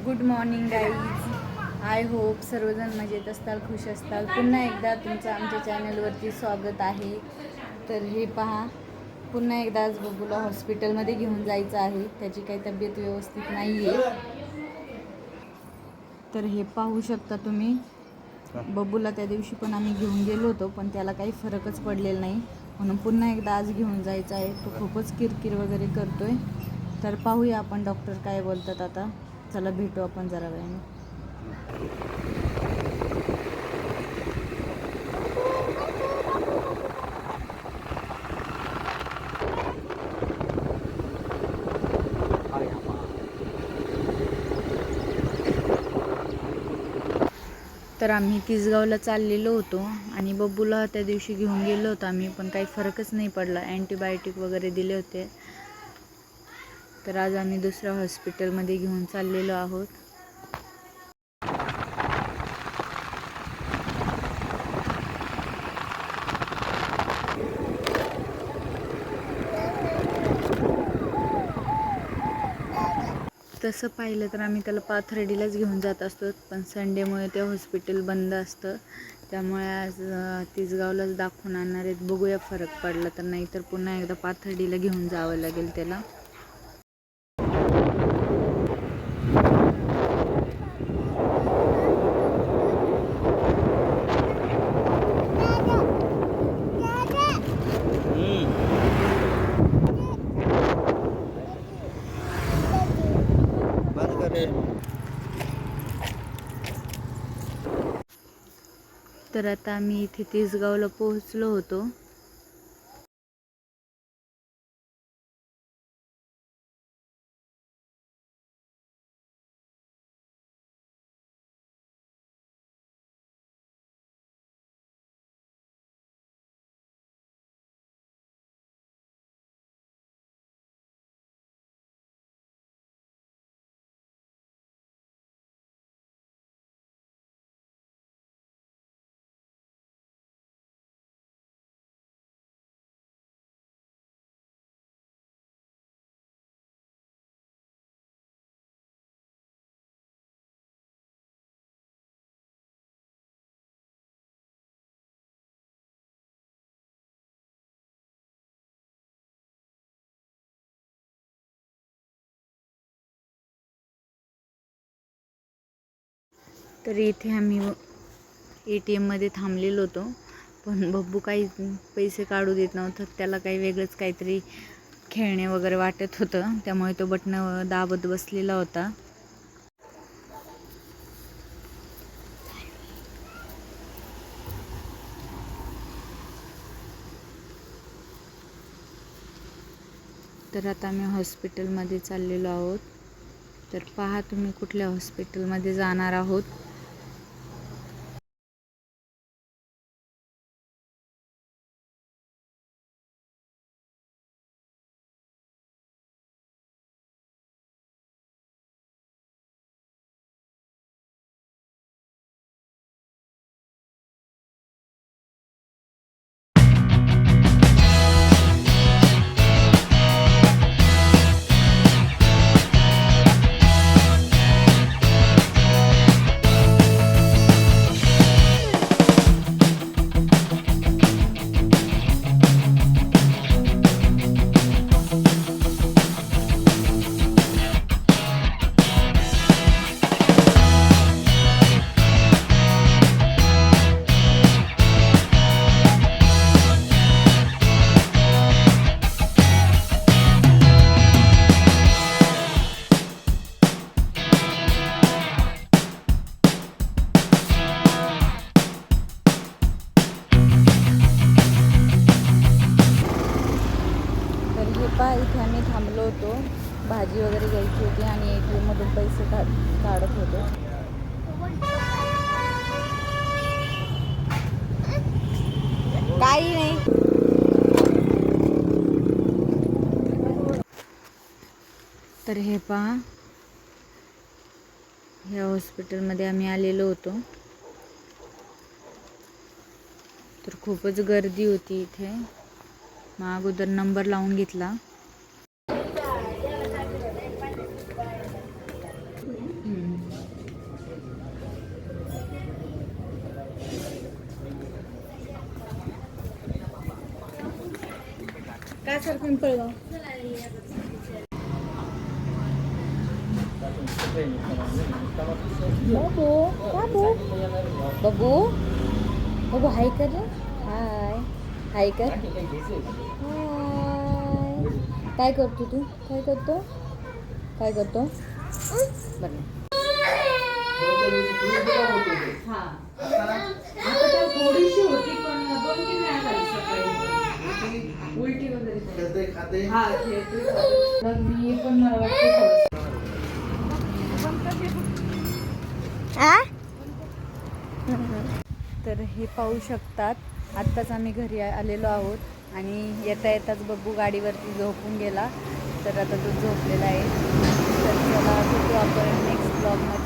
Good morning guys. I hope सर्वजण मजेत असताल, खुश असताल. पुन्हा एकदा तुमचं आमच्या चॅनलवरती स्वागत आहे. तर हे पहा, पुन्हा एकदा आज बबूला हॉस्पिटलमध्ये घेऊन जायचं आहे. त्याची काही तब्येत व्यवस्थित नाही आहे. तर हे पाहू शकता तुम्ही, बबूला त्या दिवशी पण आम्ही घेऊन गेलो होतो, पण त्याला काही फरकच पडलेला नाही. म्हणून पुन्हा एकदा आज घेऊन जायचं आहे. तो खूपच किरकिर वगैरे करतोय. तर पाहूया आपण डॉक्टर काय बोलतात आता. चला भेटू आपण जरा वेळाने. तर आम्ही तिसगावला चाललेलो होतो आणि बब्बूला त्या दिवशी घेऊन गेलो होतो आम्ही, पण काही फरकच नाही पडला. अँटीबायोटिक वगैरे दिले होते. तर आज आम्ही दुसऱ्या हॉस्पिटलमध्ये घेऊन चाललेलो आहोत. तसं पाहिलं तर आम्ही त्याला पाथर्डीलाच घेऊन जात असतो, पण संडेमुळे ते हॉस्पिटल बंद असतं. त्यामुळे आज तिसगावलाच दाखवून आणणार आहेत. बघूया फरक पडला तर, नाही तर पुन्हा एकदा पाथर्डीला घेऊन जावं लागेल त्याला. तर आता आम्ही इथे तिसगावला पोहोचलो होतो. तर इथे आम्ही ATMमध्ये थांबलेलो होतो, पण बब्बू काही पैसे काढू देत नव्हतं. त्याला काही वेगळंच काहीतरी खेळणे वगैरे वाटत होतं, त्यामुळे तो बटणं दाबत बसलेला होता. तर आता आम्ही हॉस्पिटलमध्ये चाललेलो आहोत. तर पहा तुम्ही कुठल्या हॉस्पिटलमध्ये जाणार आहोत. इथे आम्ही थांबलो होतो, भाजी वगैरे घ्यायची होती आणि ATM मधून पैसे काढत होतो. काही नाही. तर हे पहा, ह्या हॉस्पिटलमध्ये आम्ही आलेलो होतो. तर खूपच गर्दी होती इथे. मग अगोदर नंबर लावून घेतला. पिंपळगाव. बाबू बाबू बाबू बाबू हाय कर रे. हाय हाय कर. हाय. काय करतो तू? काय करतो? काय करतो? बरं. हां आता तर थोडीशी होती पण 2-3 वेळा झाली सकाळी उलटी वगैरे. हां तर मी पण मला वाटतं तर हे पाहू शकतात. आत्ताच आम्ही घरी आलेलो आहोत आणि येता येताच बब्बू गाडीवरती झोपून गेला. तर आता तो झोपलेला आहे. तर चला भेटू आपण नेक्स्ट ब्लॉगमध्ये.